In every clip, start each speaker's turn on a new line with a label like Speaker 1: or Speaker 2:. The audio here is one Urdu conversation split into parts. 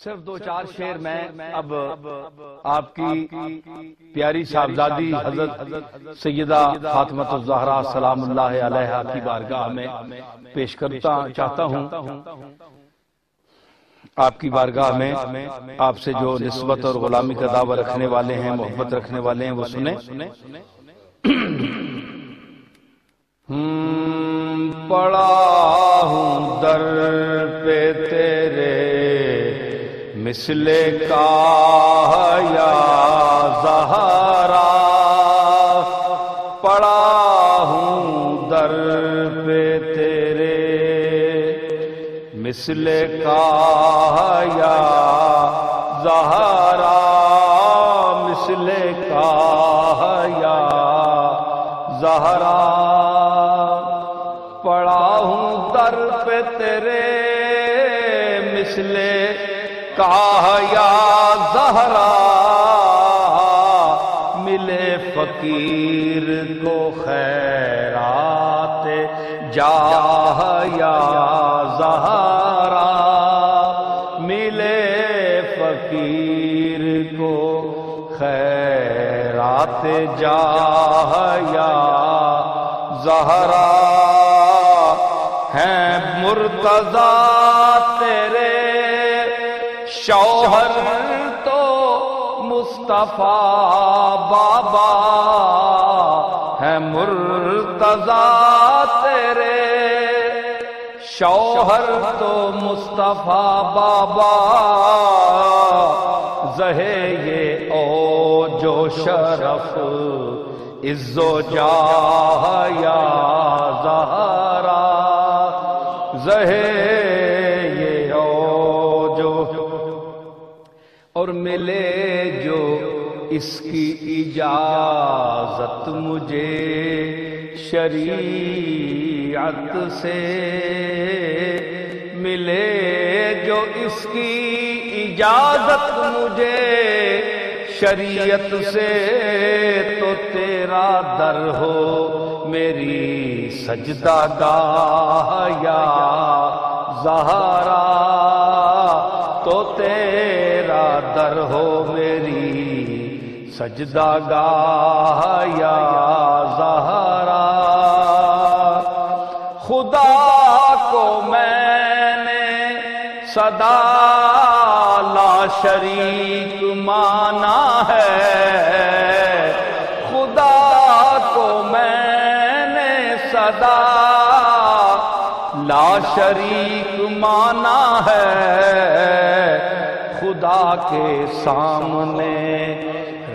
Speaker 1: صرف دو چار شعر میں اب آپ کی پیاری صاحبزادی حضرت سیدہ فاطمہ الزہرا سلام اللہ علیہا کی بارگاہ میں پیش کرتا چاہتا ہوں۔ آپ کی بارگاہ میں آپ سے جو نسبت اور غلامی کا دعویٰ رکھنے والے ہیں، محبت رکھنے والے ہیں، وہ سنیں۔ پڑا ہوں در پہ تیرے مثل کا یا زہرا، پڑا ہوں در پہ تیرے مثل کا یا زہرا، مثل کا یا زہرا، پڑا ہوں در پہ تیرے مثل کا یا زہرا، ملے فقیر کو خیرات جاہ یا زہرا، ملے فقیر کو خیرات جاہ یا زہرا، ہیں مرتضی تیرے شوہر تو مصطفیٰ بابا، ہے مرتضی تیرے شوہر تو مصطفیٰ بابا، زہے یہ اوج و شرف عز و جاہ یا زہرا، زہے اور ملے جو اس کی اجازت مجھے شریعت سے، ملے جو اس کی اجازت مجھے شریعت سے، تو تیرا در ہو میری سجدہ گاہ یا زہرا، تو تیرا در ہو میری سجدہ گاہ یا زہرا، خدا کو میں نے سدا لا شریک مانا ہے، خدا کو میں نے سدا لا شریک مانا ہے، خدا کے سامنے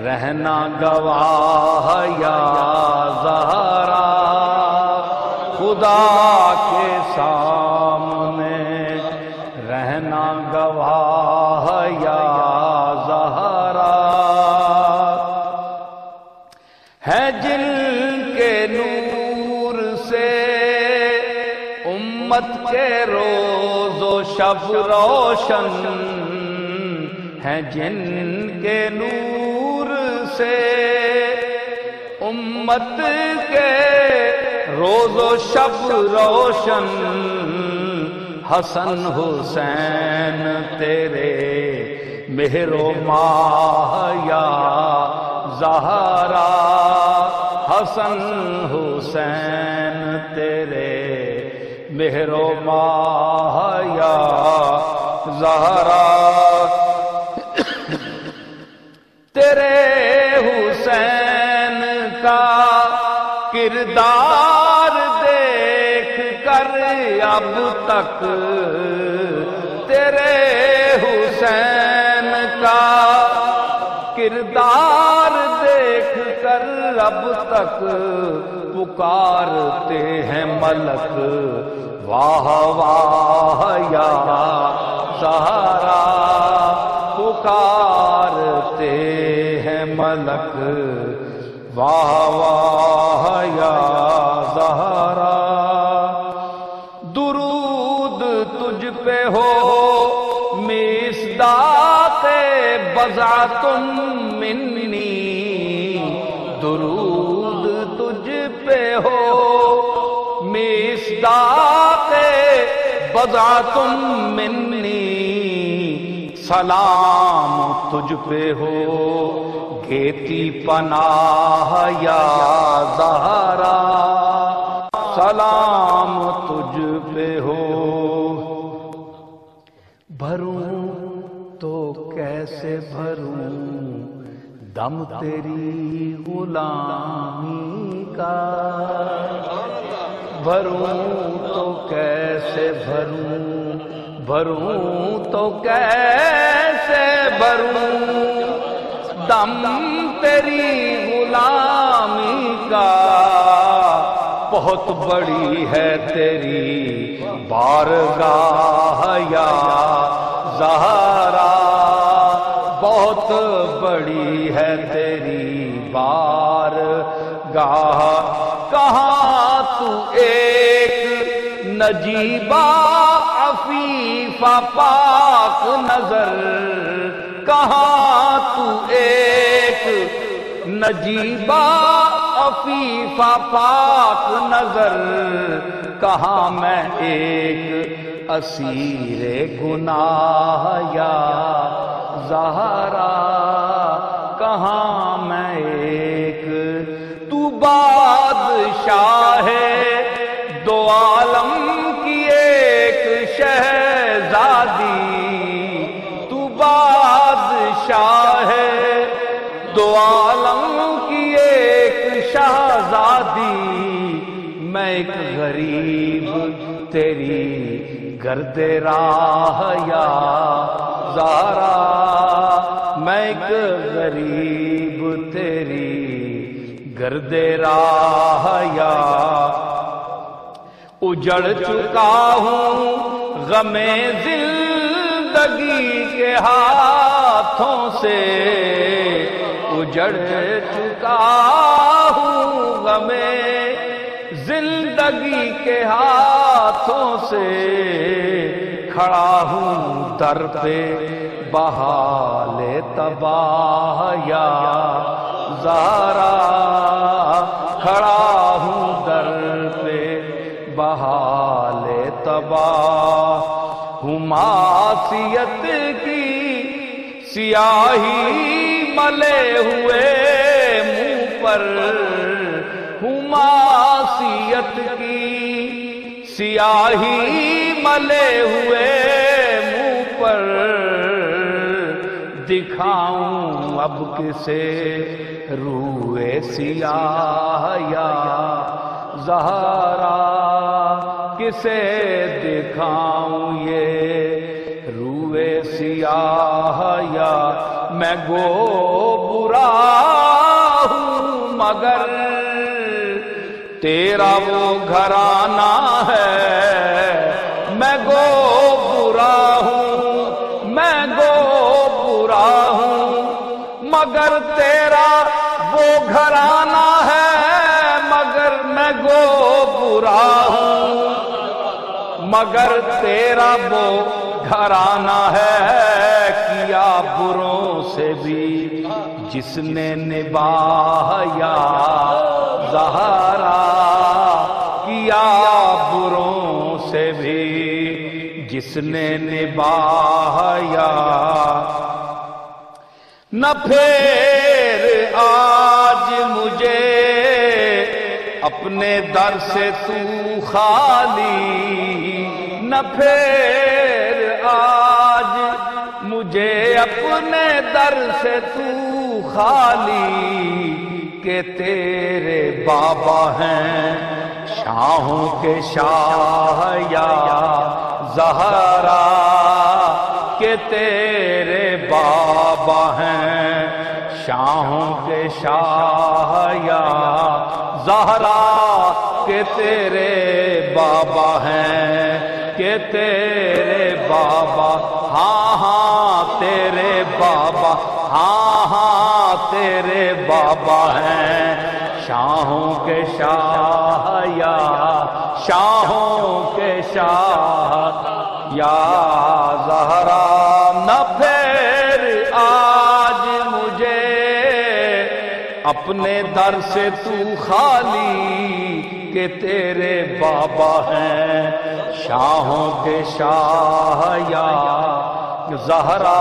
Speaker 1: رہنا گواہ یا زہرا، خدا کے سامنے رہنا گواہ یا زہرا، ہے جن کے نور سے امت کے روز و شب روشن، ہیں جن کے نور سے امت کے روز و شب روشن، حسن حسین تیرے مہر و ماہ یا زہرا، حسن حسین تیرے مہر و ماہ یا زہرا، تیرے حسین کا کردار دیکھ کر اب تک، تیرے حسین کا کردار دیکھ کر اب تک پکارتے ہیں ملک واہ واہ یا زہرا، پکارتے ہیں ملک واہ واہ یا زہرا، درود تجھ پہ ہو مصداق بضعۃ منی، درود تجھ پہ ہو مصداق بضعۃ منی، سلام تجھ پہ ہو گیتی پناہ یا زہرا، سلام تجھ پہ ہو۔ بھروں تو کیسے بھروں دم تیری غلامی کا، بھروں تو کیسے بھروں، بھروں تو کیسے بھروں دم تیری غلامی کا، بہت بڑی ہے تیری بارگاہ یا زہرا، بہت بڑی ہے تیری بارگاہ۔ کہاں تو ایک نجیبہ عفیفہ پاک نظر، کہاں تو ایک نجیبہ عفیفہ پاک نظر، کہاں میں ایک اسیر گناہ یا زہرا، کہاں میں ایک تو بادشاہ دو عالم کی ایک شہزادی، تو بادشاہ دو عالم کی ایک شہزادی، میں ایک غریب تیری گرد راہ یا زہرا، میں ایک غریب تیری گرد راہ یا، اجڑ چکا ہوں غم زندگی کے ہاتھوں سے، اجڑ چکا ہوں غم زندگی کے ہاتھوں سے، کھڑا ہوں در پہ بحال تباہ یا زہرا، کھڑا ہوں در پہ بحال تباہ، ہوں معصیت کی سیاہی ملے ہوئے منہ پر، ہوں معصیت کی سیاہی ملے ہوئے منہ پر، دکھاؤں اب کسے روئے سیاہ یا زہرا، کسے دکھاؤں یہ روئے سیاہ یا، میں گو برا ہوں مگر تیرا وہ گھرانہ ہے، میں گو برا ہوں، میں گو برا ہوں مگر تیرا وہ گھرانہ ہے، مگر میں گو برا ہوں مگر تیرا وہ گھرانہ ہے، کیا بروں سے بھی جس نے نباہ یا زہرا، کیا بروں سے بھی جس نے نباہ یا، نہ پھر آج مجھے اپنے در سے تو خالی، نہ پھر آج مجھے اپنے در سے تو خالی، کہ تیرے بابا ہیں شاہوں کے شاہ یا زہرا، کہ تیرے بابا ہیں شاہوں کے شاہ یا زہرا، کہ تیرے بابا ہیں، کہ تیرے بابا، ہاں ہاں تیرے بابا، ہاں ہاں تیرے بابا ہیں شاہوں کے شاہ یا شاہوں کے شاہ یا زہرا، نہ پھر آج مجھے اپنے در سے تو خالی، کہ تیرے بابا ہیں شاہوں کے شاہ یا زہرا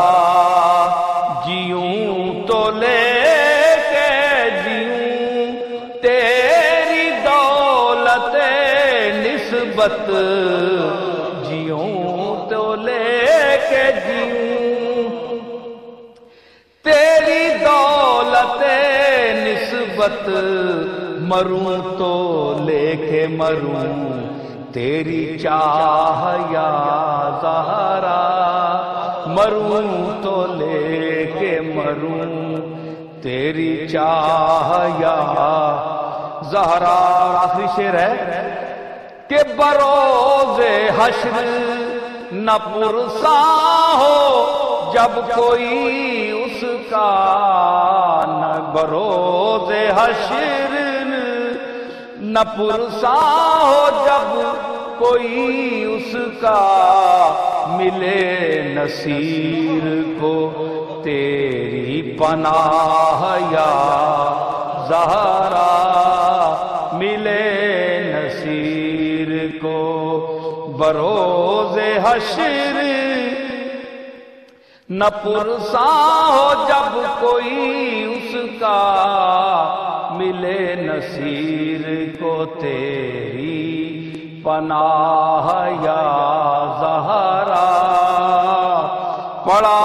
Speaker 1: جیوں تو لے کے جیوں تیری دولت نسبت جیوں تو لے کے جیوں تیری دولت نسبت مروں تو لے کے مروں تیری چاہ یا زہرا مروں تو لے کے مروں تیری چاہ یا زہرا۔ آخری شعر ہے کہ بروز حشر نہ پرساں ہو جب کوئی اس کا نہ بروز حشر نہ پرساں ہو جب کوئی اس کا ملے نصیر کو تیری پناہ یا زہرا ملے نصیر کو بروز حشر نہ پرساں ہو جب کوئی اس کا ملے نصیر کو تیری پناہ یا زہرا۔ پڑا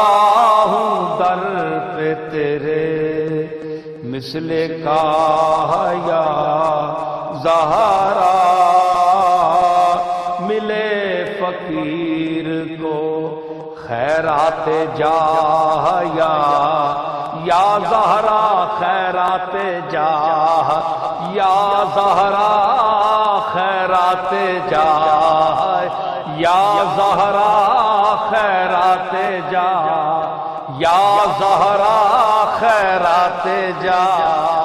Speaker 1: ہوں در پہ تیرے مثل کا یا زہرا ملے فقیر کو خیرات جاہ یا زہرا خیرات جاہ یا زہرا خیرات جاہ یا زہرا خیرات جاہ یا زہرا خیرات جاہ۔